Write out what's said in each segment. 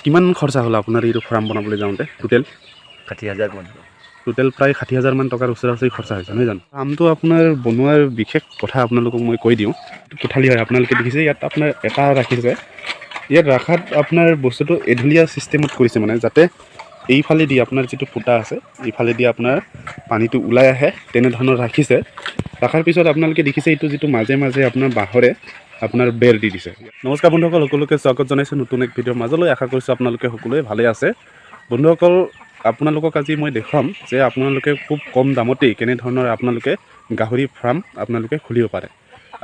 কিমান খৰচা হ'ল আপোনাৰ এইটো ফাৰ্ম বনাবলৈ যাওঁতে টোটেল 60,000 মান। টোটেল প্ৰায় 60,000 মান টকাৰ ওচৰা ওচৰি খৰচা হৈছে নহয় জানো। ফাৰ্মটো আপোনাৰ বনোৱাৰ বিশেষ কথা আপোনালোকক মই কৈ দিওঁ। কোঠালি হয় আপোনালোকে দেখিছে ইয়াত আপোনাৰ এটা ৰাখিছে। ইয়াত ৰাখাত আপোনাৰ বস্তুটো এঢলীয়া চিষ্টেমত কৰিছে মানে যাতে এইফালেদি আপোনাৰ যিটো ফুটা আছে এইফালেদি আপোনাৰ পানীটো ওলাই আহে তেনেধৰণৰ ৰাখিছে। ৰখাৰ পিছত আপোনালোকে দেখিছে এইটো যিটো মাজে মাজে আপোনাৰ বাঁহৰে আপোনাৰ বেৰ দি দিছে। নমস্কাৰ বন্ধুসকল, সকলোকে স্বাগত জনাইছোঁ নতুন এক ভিডিঅ'ৰ মাজলৈ। আশা কৰিছোঁ আপোনালোকে সকলোৱে ভালে আছে। বন্ধুসকল, আপোনালোকক আজি মই দেখুৱাম যে আপোনালোকে খুব কম দামতেই কেনেধৰণৰ আপোনালোকে গাহৰি ফাৰ্ম আপোনালোকে খুলিব পাৰে।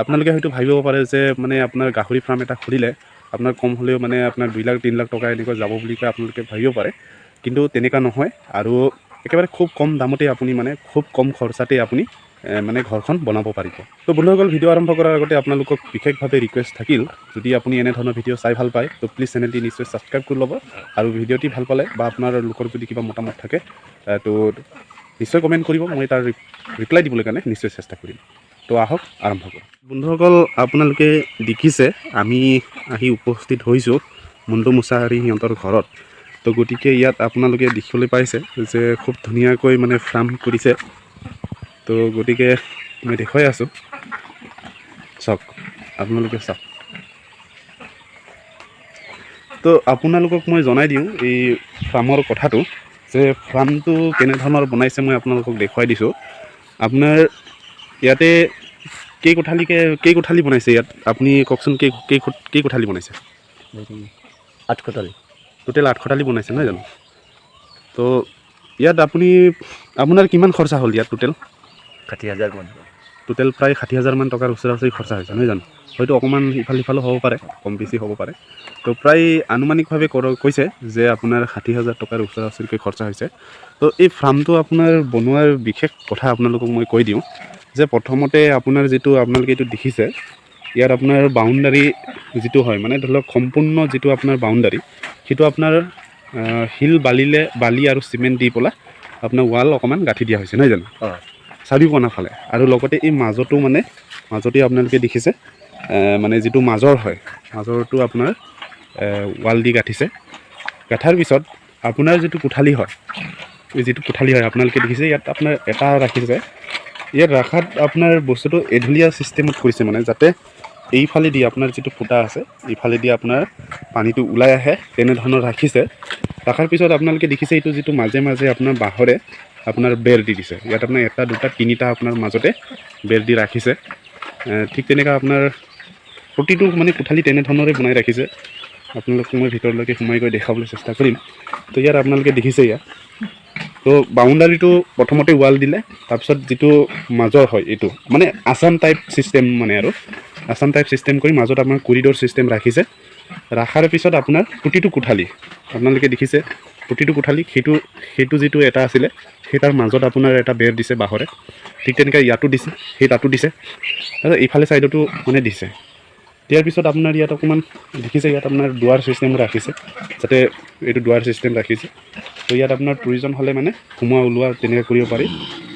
আপোনালোকে হয়তো ভাবিব পাৰে যে মানে আপোনাৰ গাহৰি ফাৰ্ম এটা খুলিলে আপোনাৰ কম হ'লেও মানে আপোনাৰ 2 লাখ 3 লাখ টকা এনেকৈ যাব বুলি কৈ আপোনালোকে ভাবিব পাৰে, কিন্তু তেনেকুৱা নহয়। আৰু একেবাৰে খুব কম দামতে আপুনি মানে খুব কম খৰচাতে আপুনি মানে ঘৰখন বনাব পাৰিব। তো বন্ধুসকল, ভিডিঅ' আৰম্ভ কৰাৰ আগতে আপোনালোকক বিশেষভাৱে ৰিকুৱেষ্ট থাকিল, যদি আপুনি এনেধৰণৰ ভিডিঅ' চাই ভাল পায় তো প্লিজ চেনেলটি নিশ্চয় ছাবস্ক্ৰাইব কৰি ল'ব। আৰু ভিডিঅ'টি ভাল পালে বা আপোনাৰ লোকৰ যদি কিবা মতামত থাকে তো নিশ্চয় কমেণ্ট কৰিব, মই তাৰ ৰিপ্লাই দিবলৈ কাৰণে নিশ্চয় চেষ্টা কৰিম। তো আহক আৰম্ভ কৰোঁ। বন্ধুসকল, আপোনালোকে দেখিছে আমি আহি উপস্থিত হৈছোঁ মুণ্টু মুছাহাৰী সিহঁতৰ ঘৰত। তো গতিকে ইয়াত আপোনালোকে দেখিবলৈ পাইছে যে খুব ধুনীয়াকৈ মানে ফাৰ্ম কৰিছে। তো গতিকে মই দেখুৱাই আছোঁ, চাওক আপোনালোকে চাওক। তো আপোনালোকক মই জনাই দিওঁ এই ফাৰ্মৰ কথাটো, যে ফাৰ্মটো কেনেধৰণৰ বনাইছে মই আপোনালোকক দেখুৱাই দিছোঁ। আপোনাৰ ইয়াতে কেই কোঠালি বনাইছে ইয়াত আপুনি কওকচোন, কেই কোঠালি বনাইছে? 8 কোঠালি। টোটেল 8 কোঠালি বনাইছে নহয় জানো। তো ইয়াত আপোনাৰ কিমান খৰচা হ'ল ইয়াত টোটেল? 60,000 মান। টোটেল প্ৰায় 60,000 মান টকাৰ ওচৰা ওচৰি খৰচা হৈছে নহয় জানো। হয়তো অকণমান ইফাল সিফালো হ'ব পাৰে, কম বেছি হ'ব পাৰে। তো প্ৰায় আনুমানিকভাৱে কৈছে যে আপোনাৰ 60,000 টকাৰ ওচৰা ওচৰিকৈ খৰচা হৈছে। তো এই ফাৰ্মটো আপোনাৰ বনোৱাৰ বিশেষ কথা আপোনালোকক মই কৈ দিওঁ, যে প্ৰথমতে আপোনাৰ যিটো আপোনালোকে এইটো দেখিছে ইয়াত আপোনাৰ বাউণ্ডাৰী যিটো হয় মানে ধৰি লওক সম্পূৰ্ণ যিটো আপোনাৰ বাউণ্ডাৰী সেইটো আপোনাৰ শিল বালি আৰু চিমেণ্ট দি পেলাই আপোনাৰ ৱাল অকণমান গাঁঠি দিয়া হৈছে নহয় জানো, চাৰিওকোণৰ ফালে। আৰু লগতে এই মাজতে আপোনালোকে দেখিছে মানে যিটো মাজৰটো আপোনাৰ ৱাল দি গাঁঠিছে। গাঁঠাৰ পিছত আপোনাৰ যিটো কোঠালি হয় আপোনালোকে দেখিছে ইয়াত আপোনাৰ এটা ৰাখিছে। ইয়াত ৰাখাত আপোনাৰ বস্তুটো এঢলীয়া চিষ্টেমত কৰিছে মানে যাতে এইফালেদি আপোনাৰ যিটো ফুটা আছে এইফালেদি আপোনাৰ পানীটো ওলাই আহে তেনেধৰণৰ ৰাখিছে। ৰখাৰ পিছত আপোনালোকে দেখিছে এইটো যিটো মাজে মাজে আপোনাৰ বাঁহৰে আপোনাৰ বেৰ দি দিছে। ইয়াত আপোনাৰ 1 2 3 আপোনাৰ মাজতে বেৰ দি ৰাখিছে। ঠিক তেনেকৈ আপোনাৰ প্ৰতিটো মানে কোঠালি তেনেধৰণৰে বনাই ৰাখিছে। আপোনালোকক মই ভিতৰলৈকে সোমাই গৈ দেখাবলৈ চেষ্টা কৰিম। তো ইয়াত আপোনালোকে দেখিছে ইয়াত তো বাউণ্ডাৰীটো প্ৰথমতে ৱাল দিলে, তাৰপিছত যিটো মাজৰ হয় এইটো মানে আছাম টাইপ চিষ্টেম, মানে আৰু আছাম টাইপ চিষ্টেম কৰি মাজত আপোনাৰ কৰিডৰ চিষ্টেম ৰাখিছে। ৰখাৰ পিছত আপোনাৰ প্ৰতিটো কোঠালি আপোনালোকে দেখিছে, প্ৰতিটো কোঠালি সেইটো যিটো এটা আছিলে সেই তাৰ মাজত আপোনাৰ এটা বেৰ দিছে বাঁহৰে। ঠিক তেনেকৈ ইয়াতো দিছে, তাতো দিছে, তাৰপিছত এইফালে ছাইডতো মানে দিছে। দিয়াৰ পিছত আপোনাৰ ইয়াত অকণমান দেখিছে ইয়াত আপোনাৰ দুৱাৰ চিষ্টেম ৰাখিছে, যাতে এইটো দুৱাৰ চিষ্টেম ৰাখিছে। তো ইয়াত আপোনাৰ প্ৰয়োজন হ'লে মানে সোমোৱা ওলোৱা তেনেকৈ কৰিব পাৰি।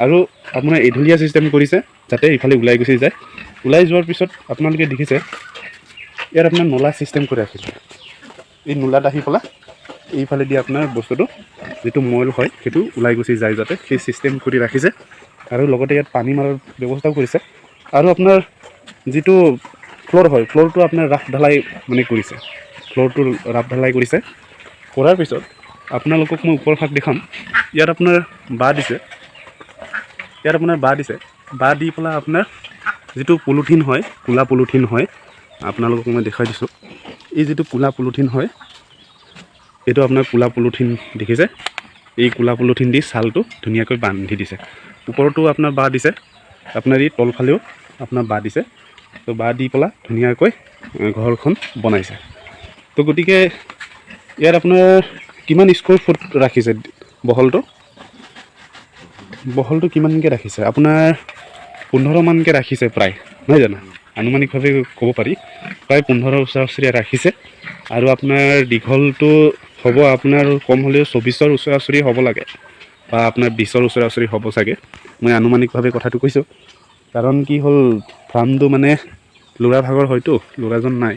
আৰু আপোনাৰ এঢলীয়া চিষ্টেম কৰিছে যাতে ইফালে ওলাই গুচি যায়। ওলাই যোৱাৰ পিছত আপোনালোকে দেখিছে ইয়াত আপোনাৰ নলা চিষ্টেম কৰি ৰাখিছে। এই নলাত আহি পেলাই এইফালেদি আপোনাৰ বস্তুটো যিটো মইল হয় সেইটো ওলাই গুচি যায়, যাতে সেই চিষ্টেম কৰি ৰাখিছে। আৰু লগতে ইয়াত পানী মাৰাৰ ব্যৱস্থাও কৰিছে। আৰু আপোনাৰ যিটো ফ্ল'ৰ হয় ফ্ল'ৰটো আপোনাৰ ৰাফ ঢালাই মানে কৰিছে, কৰাৰ পিছত আপোনালোকক মই ওপৰ ভাগ দেখাম। ইয়াত আপোনাৰ বাঁহ দিছে, বাঁহ দি পেলাই আপোনাৰ যিটো পলিথিন হয়, ক'লা পলিথিন হয়, আপোনালোকক মই দেখুৱাই দিছোঁ। এই যিটো ক'লা পলিথিন হয় এইটো আপোনাৰ ক'লা পলিথিন দেখিছে, এই ক'লা পলিথিন দি ছালটো ধুনীয়াকৈ বান্ধি দিছে। ওপৰতো আপোনাৰ বাঁহ দিছে, আপোনাৰ এই তলফালেও আপোনাৰ বাঁহ দিছে। তো বাঁহ দি পেলাই ধুনীয়াকৈ ঘৰখন বনাইছে। তো গতিকে ইয়াত আপোনাৰ কিমান স্কুৱাৰ ফুট ৰাখিছে? বহলটো কিমানকৈ ৰাখিছে? আপোনাৰ 15 মানকৈ ৰাখিছে প্ৰায়, নহয় জানো? আনুমানিকভাৱে ক'ব পাৰি প্ৰায় 15 ওচৰা ওচৰি ৰাখিছে। আৰু আপোনাৰ দীঘলটো হ'ব আপোনাৰ কম হ'লেও 24ৰ ওচৰা ওচৰি হ'ব লাগে, বা আপোনাৰ 20ৰ ওচৰা ওচৰি হ'ব চাগে। মই আনুমানিকভাৱে কথাটো কৈছোঁ, কাৰণ কি হ'ল ফাৰ্মটো মানে ল'ৰা ভাগৰ হয়তো, ল'ৰাজন নাই,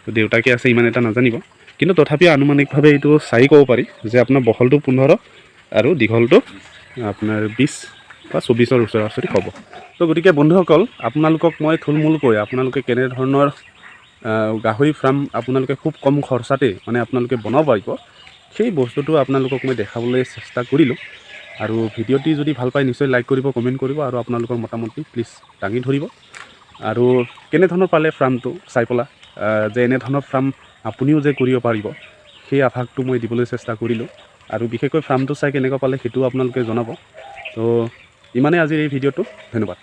তো দেউতাকে আছে, ইমান এটা নাজানিব। কিন্তু তথাপি আনুমানিকভাৱে এইটো চাই ক'ব পাৰি যে আপোনাৰ বহলটো 15 আৰু দীঘলটো আপোনাৰ 20 বা 24ৰ ওচৰা ওচৰি হ'ব। তো গতিকে বন্ধুসকল আপোনালোকক মই থুলমূলকৈ আপোনালোকে কেনেধৰণৰ গাহৰি ফাৰ্ম আপোনালোকে খুব কম খৰচাতে মানে আপোনালোকে বনাব পাৰিব সেই বস্তুটো আপোনালোকক মই দেখাবলৈ চেষ্টা কৰিলোঁ। আৰু ভিডিঅ'টি যদি ভাল পায় নিশ্চয় লাইক কৰিব, কমেণ্ট কৰিব আৰু আপোনালোকৰ মতামতটি প্লিজ দাঙি ধৰিব। আৰু কেনেধৰণৰ পালে ফাৰ্মটো চাই পেলাই যে এনেধৰণৰ ফাৰ্ম আপুনিও যে কৰিব পাৰিব সেই আভাসটো মই দিবলৈ চেষ্টা কৰিলোঁ। আৰু বিশেষকৈ ফাৰ্মটো চাই কেনেকুৱা পালে সেইটোও আপোনালোকে জনাব। তো ইমানেই আজিৰ এই ভিডিঅ'টো, ধন্যবাদ।